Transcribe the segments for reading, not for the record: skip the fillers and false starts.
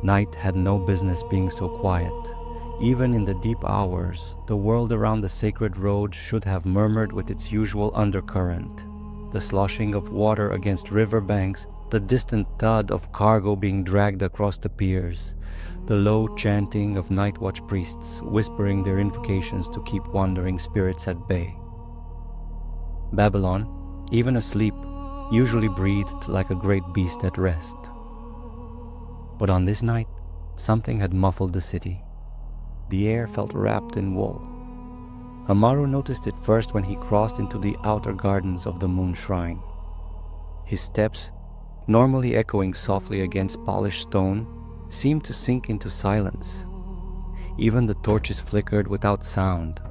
Night had no business being so quiet. Even in the deep hours, the world around the sacred road should have murmured with its usual undercurrent. The sloshing of water against river banks, the distant thud of cargo being dragged across the piers, the low chanting of night watch priests whispering their invocations to keep wandering spirits at bay. Babylon, even asleep, usually breathed like a great beast at rest. But on this night, something had muffled the city. The air felt wrapped in wool. Ammaru noticed it first when he crossed into the outer gardens of the moon shrine. His steps, normally echoing softly against polished stone, seemed to sink into silence. Even the torches flickered without sound.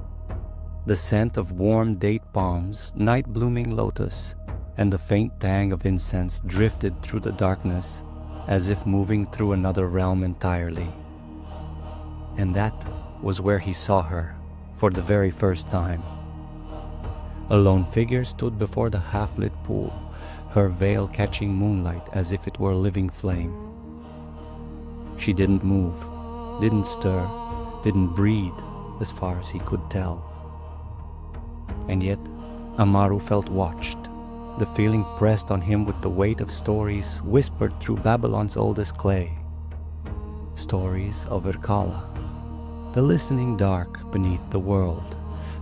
The scent of warm date palms, night-blooming lotus, and the faint tang of incense drifted through the darkness as if moving through another realm entirely. And that was where he saw her for the very first time. A lone figure stood before the half-lit pool, her veil catching moonlight as if it were a living flame. She didn't move, didn't stir, didn't breathe as far as he could tell. And yet, Ammaru felt watched. The feeling pressed on him with the weight of stories whispered through Babylon's oldest clay. Stories of Irkalla, the listening dark beneath the world,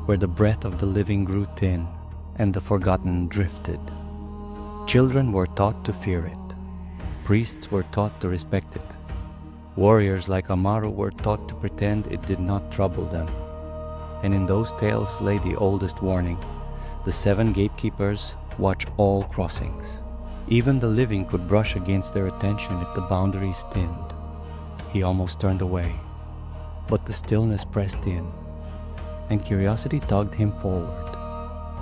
where the breath of the living grew thin and the forgotten drifted. Children were taught to fear it. Priests were taught to respect it. Warriors like Ammaru were taught to pretend it did not trouble them. And in those tales lay the oldest warning. The 7 gatekeepers watch all crossings. Even the living could brush against their attention if the boundaries thinned. He almost turned away, but the stillness pressed in, and curiosity tugged him forward,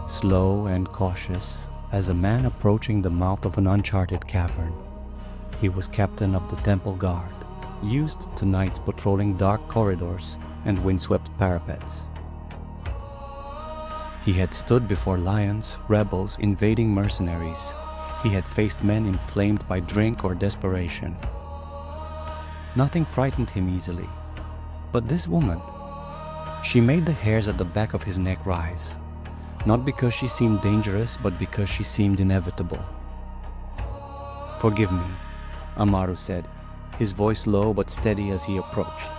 slow and cautious as a man approaching the mouth of an uncharted cavern. He was captain of the temple guard, used to nights patrolling dark corridors and windswept parapets. He had stood before lions, rebels, invading mercenaries. He had faced men inflamed by drink or desperation. Nothing frightened him easily. But this woman, she made the hairs at the back of his neck rise, not because she seemed dangerous, but because she seemed inevitable. "Forgive me," Ammaru said, his voice low but steady as he approached.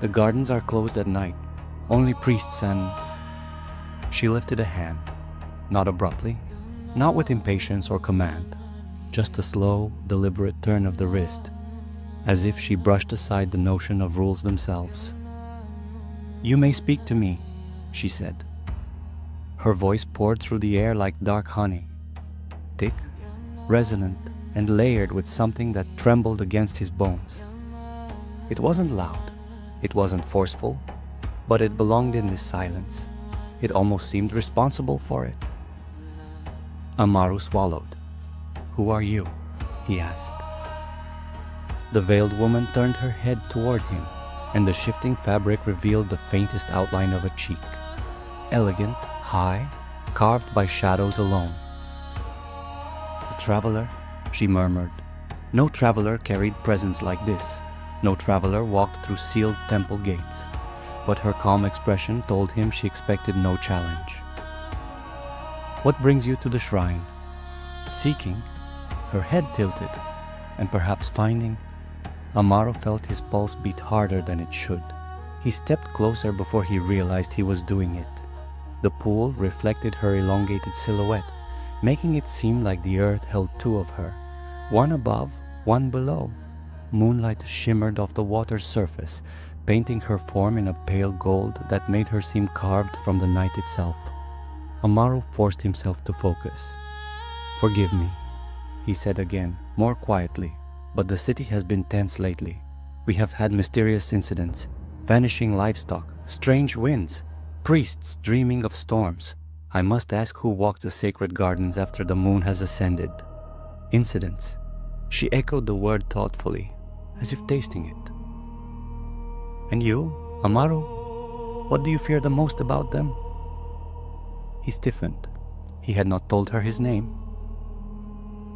"The gardens are closed at night. Only priests and..." She lifted a hand, not abruptly, not with impatience or command, just a slow, deliberate turn of the wrist, as if she brushed aside the notion of rules themselves. "You may speak to me," she said. Her voice poured through the air like dark honey, thick, resonant, and layered with something that trembled against his bones. It wasn't loud, it wasn't forceful, but it belonged in this silence. It almost seemed responsible for it. Ammaru swallowed. "Who are you?" he asked. The veiled woman turned her head toward him, and the shifting fabric revealed the faintest outline of a cheek. Elegant, high, carved by shadows alone. "A traveler," she murmured. No traveler carried presents like this. No traveler walked through sealed temple gates. But her calm expression told him she expected no challenge. "What brings you to the shrine?" Seeking, her head tilted, and perhaps finding. Ammaru felt his pulse beat harder than it should. He stepped closer before he realized he was doing it. The pool reflected her elongated silhouette, making it seem like the earth held 2 of her, one above, one below. Moonlight shimmered off the water's surface, painting her form in a pale gold that made her seem carved from the night itself. Ammaru forced himself to focus. "Forgive me," he said again, more quietly, "but the city has been tense lately. We have had mysterious incidents, vanishing livestock, strange winds, priests dreaming of storms. I must ask who walks the sacred gardens after the moon has ascended." Incidents. She echoed the word thoughtfully, as if tasting it. "And you, Ammaru? What do you fear the most about them?" He stiffened. He had not told her his name.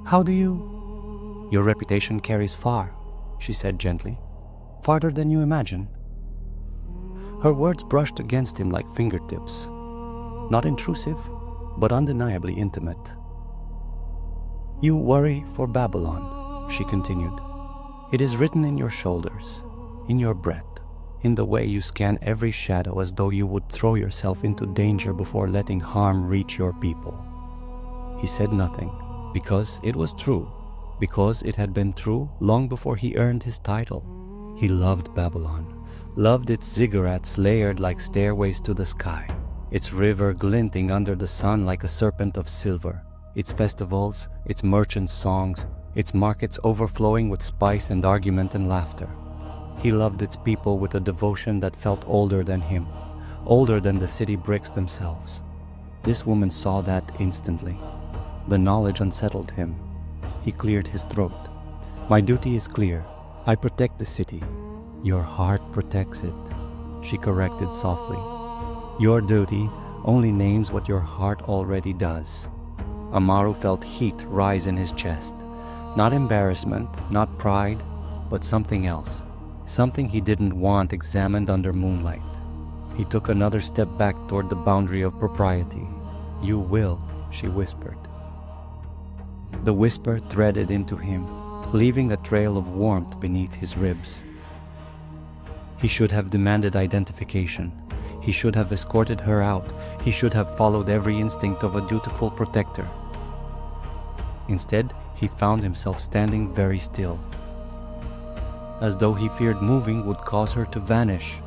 "How do you..." "Your reputation carries far," she said gently. "Farther than you imagine." Her words brushed against him like fingertips. Not intrusive, but undeniably intimate. "You worry for Babylon," she continued. "It is written in your shoulders, in your breath, in the way you scan every shadow as though you would throw yourself into danger before letting harm reach your people." He said nothing, because it was true, because it had been true long before he earned his title. He loved Babylon, loved its ziggurats layered like stairways to the sky, its river glinting under the sun like a serpent of silver, its festivals, its merchants' songs, its markets overflowing with spice and argument and laughter. He loved its people with a devotion that felt older than him, older than the city bricks themselves. This woman saw that instantly. The knowledge unsettled him. He cleared his throat. "My duty is clear. I protect the city." "Your heart protects it," she corrected softly. "Your duty only names what your heart already does." Ammaru felt heat rise in his chest. Not embarrassment, not pride, but something else. Something he didn't want examined under moonlight. He took another step back toward the boundary of propriety. "You will," she whispered. The whisper threaded into him, leaving a trail of warmth beneath his ribs. He should have demanded identification. He should have escorted her out. He should have followed every instinct of a dutiful protector. Instead, he found himself standing very still, as though he feared moving would cause her to vanish,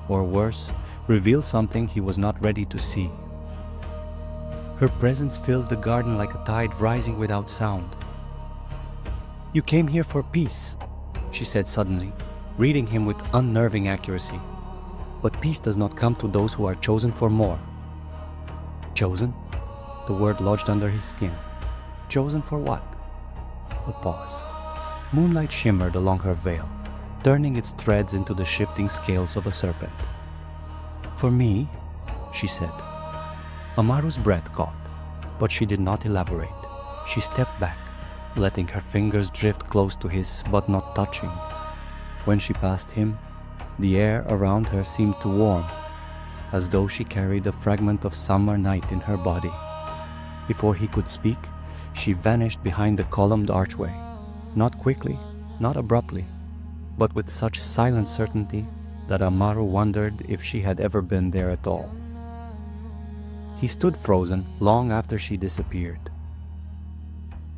or worse, reveal something he was not ready to see. Her presence filled the garden like a tide rising without sound. "You came here for peace," she said suddenly, reading him with unnerving accuracy. "But peace does not come to those who are chosen for more." "Chosen?" The word lodged under his skin. "Chosen for what?" A pause. Moonlight shimmered along her veil, turning its threads into the shifting scales of a serpent. "For me," she said. Ammaru's breath caught, but she did not elaborate. She stepped back, letting her fingers drift close to his but not touching. When she passed him, the air around her seemed to warm, as though she carried a fragment of summer night in her body. Before he could speak, she vanished behind the columned archway, not quickly, not abruptly, but with such silent certainty that Ammaru wondered if she had ever been there at all. He stood frozen long after she disappeared.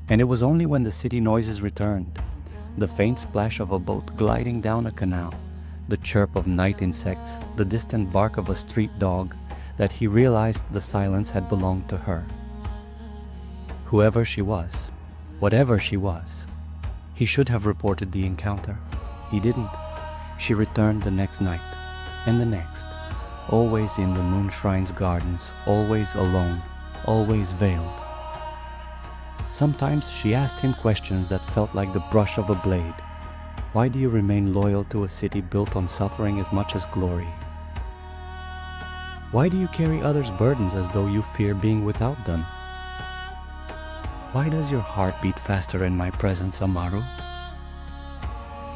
And it was only when the city noises returned, the faint splash of a boat gliding down a canal, the chirp of night insects, the distant bark of a street dog, that he realized the silence had belonged to her. Whoever she was, whatever she was, he should have reported the encounter. He didn't. She returned the next night, and the next, always in the moon shrine's gardens, always alone, always veiled. Sometimes she asked him questions that felt like the brush of a blade. Why do you remain loyal to a city built on suffering as much as glory? Why do you carry others' burdens as though you fear being without them? Why does your heart beat faster in my presence, Ammaru?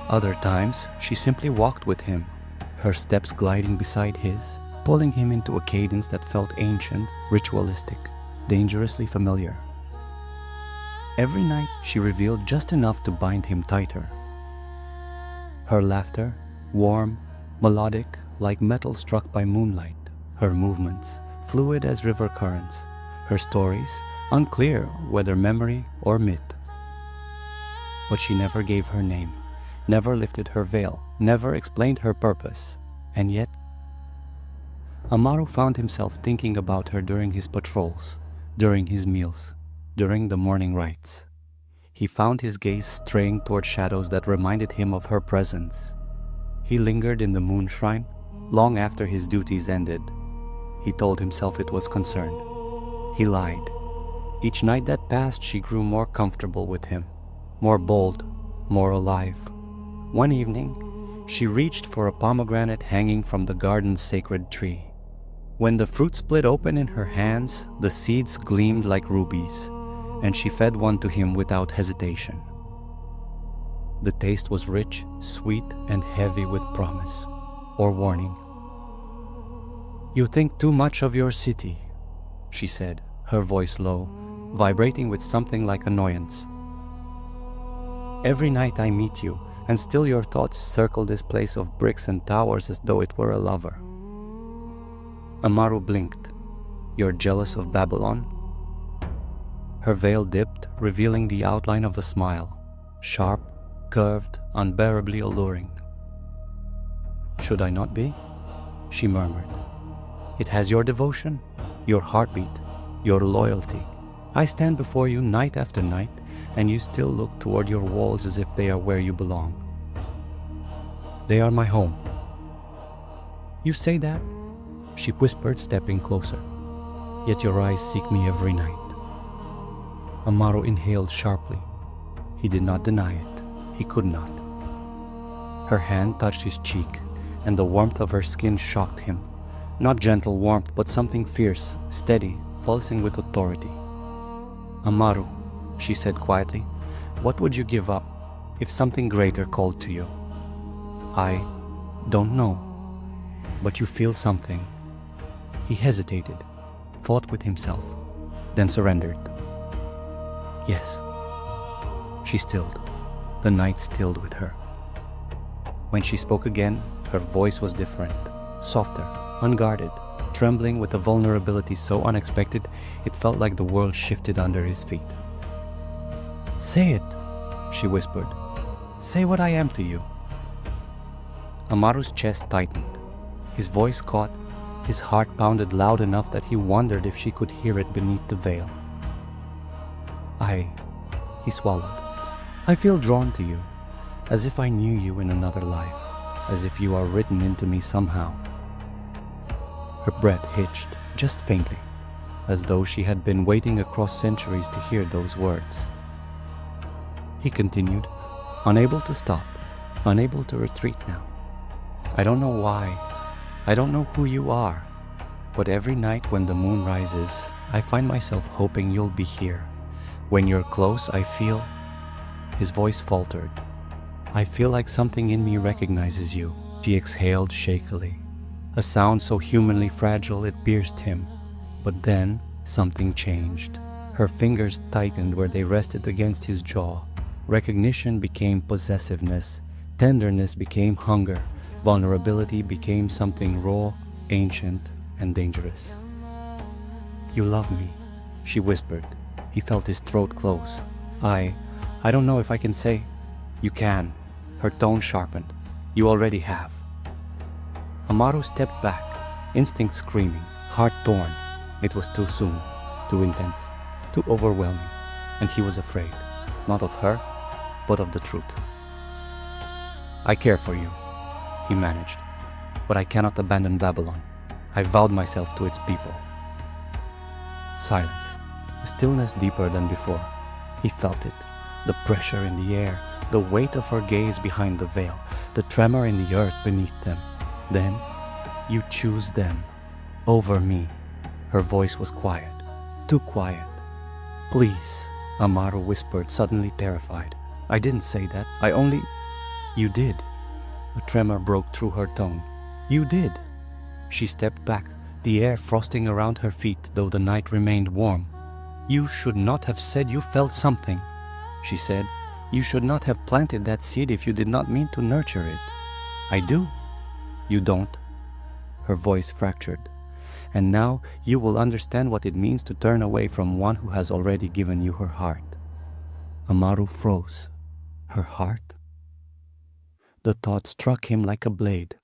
Other times, she simply walked with him, her steps gliding beside his, pulling him into a cadence that felt ancient, ritualistic, dangerously familiar. Every night, she revealed just enough to bind him tighter. Her laughter, warm, melodic, like metal struck by moonlight. Her movements, fluid as river currents. Her stories, unclear whether memory or myth. But she never gave her name, never lifted her veil, never explained her purpose. And yet, Ammaru found himself thinking about her during his patrols, during his meals, during the morning rites. He found his gaze straying toward shadows that reminded him of her presence. He lingered in the moon shrine long after his duties ended. He told himself it was concern. He lied. Each night that passed, she grew more comfortable with him, more bold, more alive. One evening, she reached for a pomegranate hanging from the garden's sacred tree. When the fruit split open in her hands, the seeds gleamed like rubies, and she fed one to him without hesitation. The taste was rich, sweet, and heavy with promise or warning. "You think too much of your city," she said, her voice low, vibrating with something like annoyance. "Every night I meet you, and still your thoughts circle this place of bricks and towers as though it were a lover." Ammaru blinked. "You're jealous of Babylon?" Her veil dipped, revealing the outline of a smile, sharp, curved, unbearably alluring. "Should I not be?" she murmured. "It has your devotion, your heartbeat, your loyalty. I stand before you night after night, and you still look toward your walls as if they are where you belong." "They are my home." "You say that?" she whispered, stepping closer. "Yet your eyes seek me every night." Ammaru inhaled sharply. He did not deny it. He could not. Her hand touched his cheek, and the warmth of her skin shocked him. Not gentle warmth, but something fierce, steady, pulsing with authority. "Ammaru," she said quietly, "what would you give up if something greater called to you?" "I don't know, but you feel something." He hesitated, fought with himself, then surrendered. "Yes." She stilled. The night stilled with her. When she spoke again, her voice was different, softer, unguarded, trembling with a vulnerability so unexpected it felt like the world shifted under his feet. "Say it," she whispered. "Say what I am to you." Ammaru's chest tightened. His voice caught. His heart pounded loud enough that he wondered if she could hear it beneath the veil. He swallowed. "I feel drawn to you, as if I knew you in another life, as if you are written into me somehow." Her breath hitched, just faintly, as though she had been waiting across centuries to hear those words. He continued, unable to stop, unable to retreat now. "I don't know why, I don't know who you are, but every night when the moon rises, I find myself hoping you'll be here. When you're close, I feel..." His voice faltered. "I feel like something in me recognizes you," she exhaled shakily. A sound so humanly fragile it pierced him. But then something changed. Her fingers tightened where they rested against his jaw. Recognition became possessiveness. Tenderness became hunger. Vulnerability became something raw, ancient, and dangerous. "You love me," she whispered. He felt his throat close. I don't know if I can say..." "You can." Her tone sharpened. "You already have." Ammaru stepped back, instinct screaming, heart torn. It was too soon, too intense, too overwhelming, and he was afraid, not of her, but of the truth. "I care for you," he managed, "but I cannot abandon Babylon. I vowed myself to its people." Silence, a stillness deeper than before. He felt it, the pressure in the air, the weight of her gaze behind the veil, the tremor in the earth beneath them. Then, "You choose them over me." Her voice was quiet, too quiet. "Please," Ammaru whispered, suddenly terrified. "I didn't say that. I only..." "You did." A tremor broke through her tone. "You did." She stepped back, the air frosting around her feet, though the night remained warm. "You should not have said you felt something," she said. "You should not have planted that seed if you did not mean to nurture it." "I do." "You don't." Her voice fractured. "And now you will understand what it means to turn away from one who has already given you her heart." Ammaru froze. Her heart? The thought struck him like a blade.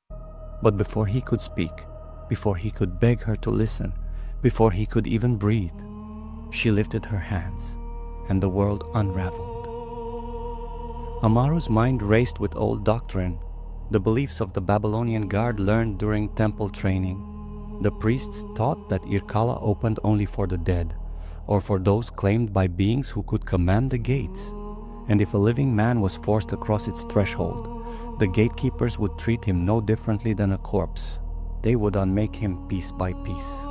But before he could speak, before he could beg her to listen, before he could even breathe, she lifted her hands, and the world unraveled. Ammaru's mind raced with old doctrine, the beliefs of the Babylonian guard learned during temple training. The priests taught that Irkalla opened only for the dead, or for those claimed by beings who could command the gates. And if a living man was forced across its threshold, the gatekeepers would treat him no differently than a corpse. They would unmake him piece by piece.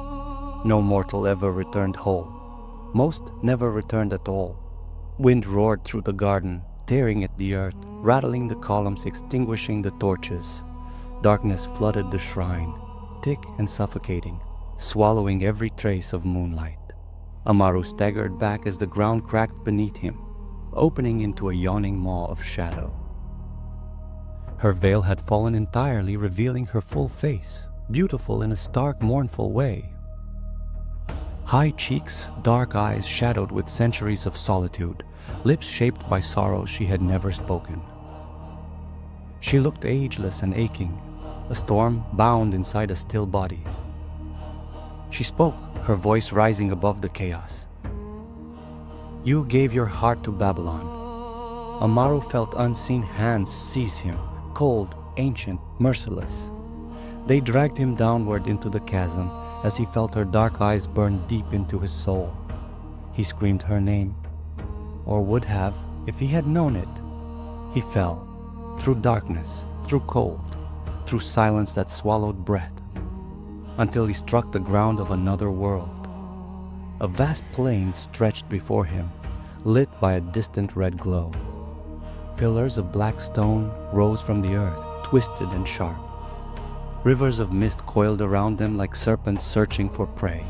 No mortal ever returned whole. Most never returned at all. Wind roared through the garden, tearing at the earth, rattling the columns, extinguishing the torches. Darkness flooded the shrine, thick and suffocating, swallowing every trace of moonlight. Ammaru staggered back as the ground cracked beneath him, opening into a yawning maw of shadow. Her veil had fallen entirely, revealing her full face, beautiful in a stark, mournful way. High cheeks, dark eyes shadowed with centuries of solitude, lips shaped by sorrows she had never spoken. She looked ageless and aching, a storm bound inside a still body. She spoke, her voice rising above the chaos. "You gave your heart to Babylon." Ammaru felt unseen hands seize him, cold, ancient, merciless. They dragged him downward into the chasm as he felt her dark eyes burn deep into his soul. He screamed her name, or would have if he had known it. He fell, through darkness, through cold, through silence that swallowed breath, until he struck the ground of another world. A vast plain stretched before him, lit by a distant red glow. Pillars of black stone rose from the earth, twisted and sharp. Rivers of mist coiled around them like serpents searching for prey.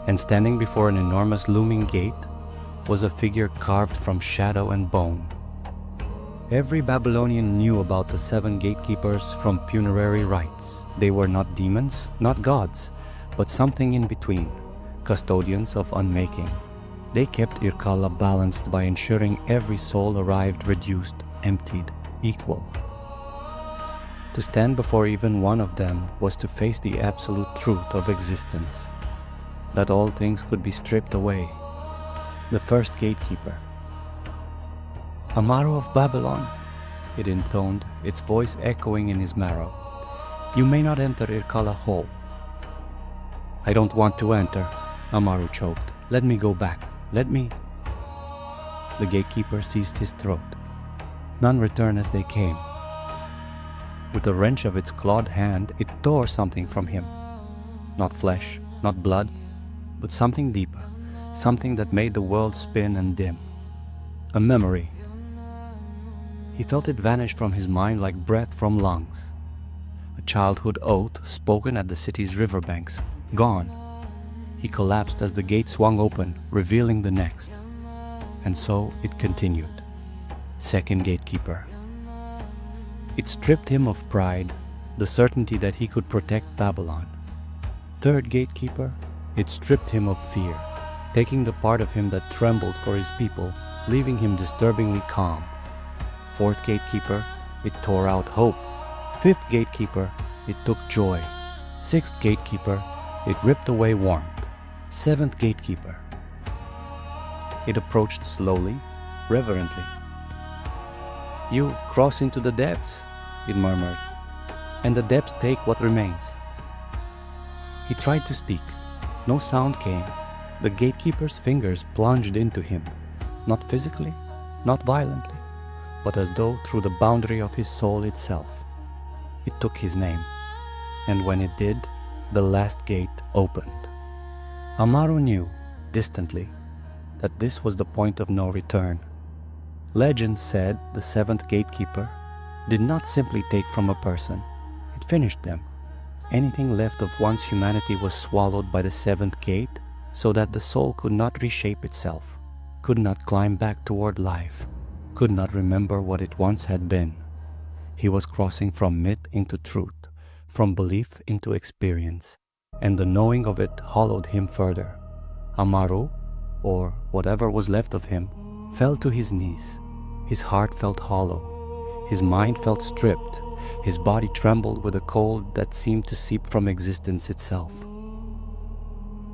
And standing before an enormous looming gate was a figure carved from shadow and bone. Every Babylonian knew about the 7 gatekeepers from funerary rites. They were not demons, not gods, but something in between, custodians of unmaking. They kept Irkalla balanced by ensuring every soul arrived reduced, emptied, equal. To stand before even one of them was to face the absolute truth of existence, that all things could be stripped away. The first gatekeeper. "Ammaru of Babylon," it intoned, its voice echoing in his marrow. "You may not enter Irkalla whole." "I don't want to enter," Ammaru choked. "Let me go back. Let me..." The gatekeeper seized his throat. None return as they came. With a wrench of its clawed hand, it tore something from him. Not flesh, not blood, but something deeper, something that made the world spin and dim. A memory. He felt it vanish from his mind like breath from lungs. A childhood oath spoken at the city's riverbanks, gone. He collapsed as the gate swung open, revealing the next. And so it continued. Second gatekeeper. It stripped him of pride, the certainty that he could protect Babylon. Third gatekeeper. It stripped him of fear, taking the part of him that trembled for his people, leaving him disturbingly calm. Fourth gatekeeper. It tore out hope. Fifth gatekeeper. It took joy. Sixth gatekeeper. It ripped away warmth. Seventh gatekeeper. It approached slowly, reverently. "You cross into the depths," it murmured, "and the depths take what remains." He tried to speak. No sound came. The gatekeeper's fingers plunged into him, not physically, not violently, but as though through the boundary of his soul itself. It took his name, and when it did, the last gate opened. Ammaru knew, distantly, that this was the point of no return. Legend said the 7th gatekeeper did not simply take from a person, it finished them. Anything left of one's humanity was swallowed by the 7th gate, so that the soul could not reshape itself, could not climb back toward life, could not remember what it once had been. He was crossing from myth into truth, from belief into experience, and the knowing of it hollowed him further. Ammaru, or whatever was left of him, fell to his knees. His heart felt hollow. His mind felt stripped. His body trembled with a cold that seemed to seep from existence itself.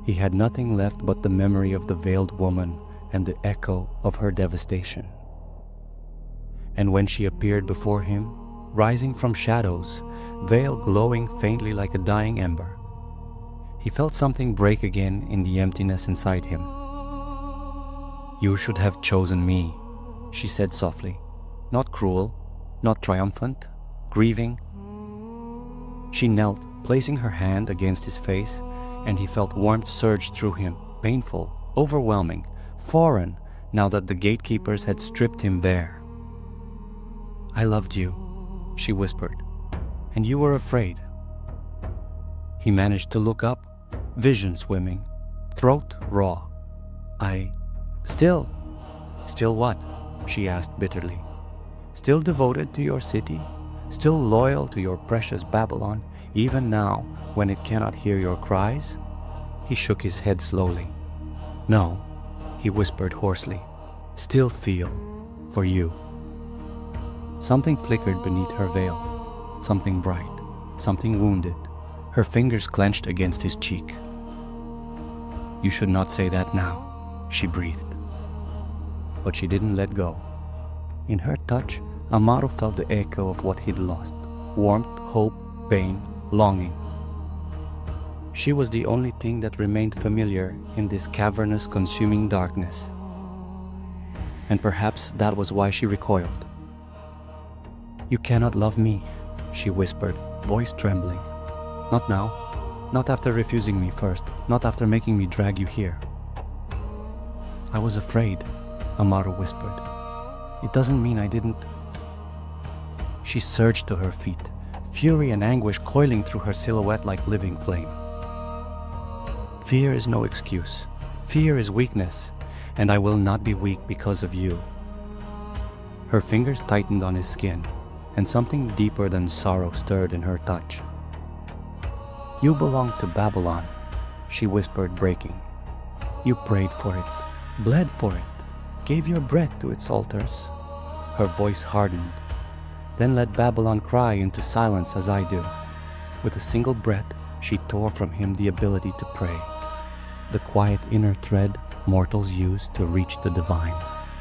He had nothing left but the memory of the veiled woman and the echo of her devastation. And when she appeared before him, rising from shadows, veil glowing faintly like a dying ember, he felt something break again in the emptiness inside him. "You should have chosen me," she said softly, not cruel, not triumphant, grieving. She knelt, placing her hand against his face, and he felt warmth surge through him, painful, overwhelming, foreign, now that the gatekeepers had stripped him bare. "I loved you," she whispered, "and you were afraid." He managed to look up, vision swimming, throat raw. Still what?" she asked bitterly. "Still devoted to your city? Still loyal to your precious Babylon, even now when it cannot hear your cries?" He shook his head slowly. "No," he whispered hoarsely. "Still feel for you." Something flickered beneath her veil, something bright, something wounded. Her fingers clenched against his cheek. "You should not say that now," she breathed. But she didn't let go. In her touch, Ammaru felt the echo of what he'd lost: warmth, hope, pain, longing. She was the only thing that remained familiar in this cavernous, consuming darkness. And perhaps that was why she recoiled. "You cannot love me," she whispered, voice trembling. "Not now. Not after refusing me first. Not after making me drag you here." "I was afraid," Ammaru whispered. "It doesn't mean I didn't." She surged to her feet, fury and anguish coiling through her silhouette like living flame. "Fear is no excuse. Fear is weakness, and I will not be weak because of you." Her fingers tightened on his skin, and something deeper than sorrow stirred in her touch. "You belong to Babylon," she whispered, breaking. "You prayed for it, bled for it, gave your breath to its altars." Her voice hardened. "Then let Babylon cry into silence as I do." With a single breath, she tore from him the ability to pray, the quiet inner thread mortals use to reach the divine.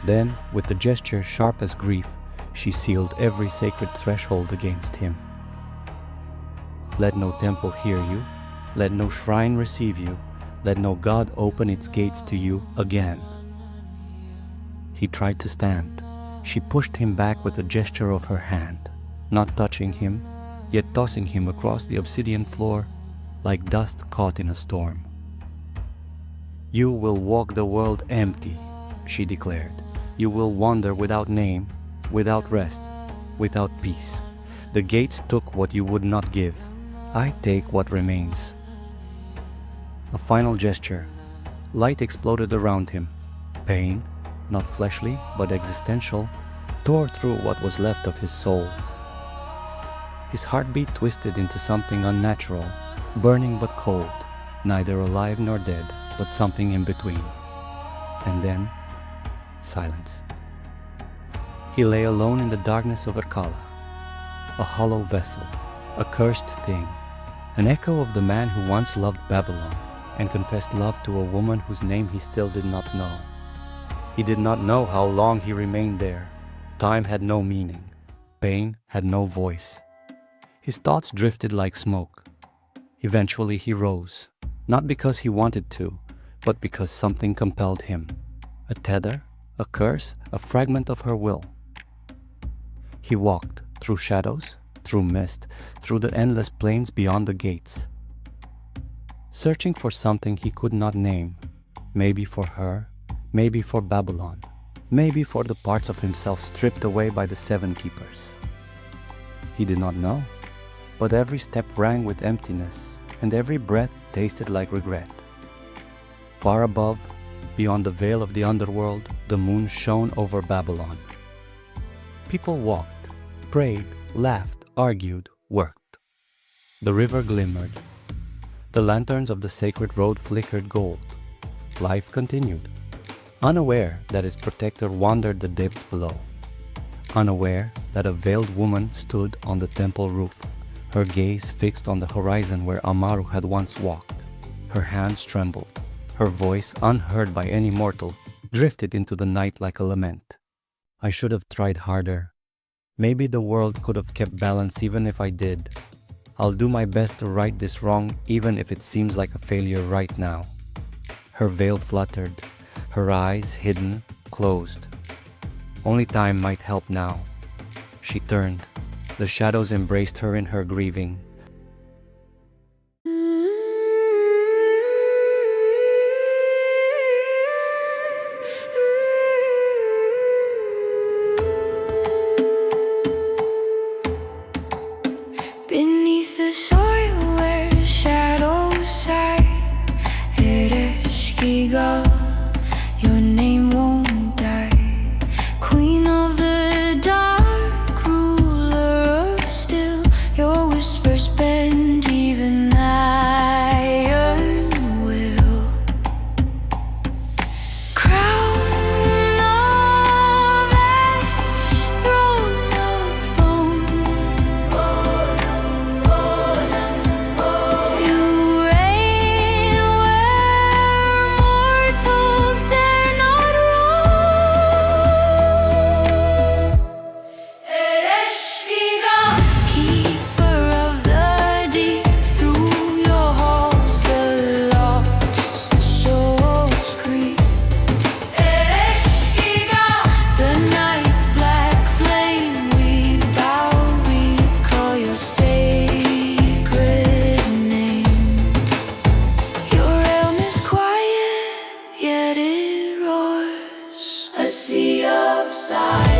Then, with a gesture sharp as grief, she sealed every sacred threshold against him. "Let no temple hear you, let no shrine receive you, let no God open its gates to you again." He tried to stand. She pushed him back with a gesture of her hand, not touching him, yet tossing him across the obsidian floor like dust caught in a storm. "You will walk the world empty," she declared. "You will wander without name, without rest, without peace. The gates took what you would not give. I take what remains." A final gesture. Light exploded around him. Pain, not fleshly but existential, tore through what was left of his soul. His heartbeat twisted into something unnatural, burning but cold, neither alive nor dead, but something in between. And then, silence. He lay alone in the darkness of Irkalla, a hollow vessel, a cursed thing, an echo of the man who once loved Babylon and confessed love to a woman whose name he still did not know. He did not know how long he remained there. Time had no meaning. Pain had no voice. His thoughts drifted like smoke. Eventually he rose, not because he wanted to, but because something compelled him. A tether, a curse, a fragment of her will. He walked through shadows, through mist, through the endless plains beyond the gates, searching for something he could not name, maybe for her, maybe for Babylon, maybe for the parts of himself stripped away by the seven keepers. He did not know, but every step rang with emptiness, and every breath tasted like regret. Far above, beyond the veil of the underworld, the moon shone over Babylon. People walked, prayed, laughed, argued, worked. The river glimmered. The lanterns of the sacred road flickered gold. Life continued, unaware that its protector wandered the depths below, unaware that a veiled woman stood on the temple roof, her gaze fixed on the horizon where Ammaru had once walked. Her hands trembled. Her voice, unheard by any mortal, drifted into the night like a lament. "I should have tried harder. Maybe the world could have kept balance even if I did. I'll do my best to right this wrong even if it seems like a failure right now." Her veil fluttered, her eyes hidden, closed. Only time might help now. She turned. The shadows embraced her in her grieving. Ereshkigal, your name won't die. Queen of the dark, ruler of still, your whispers bend even iron will. Crown of ash, throne of bone, you reign where mortals dare not roam. Ereshkigal, keeper of the deep, through your halls the lost souls creep. Ereshkigal, the night's black flame, we bow, we call your sacred name. Your realm is quiet, yet it roars, a sea of silence.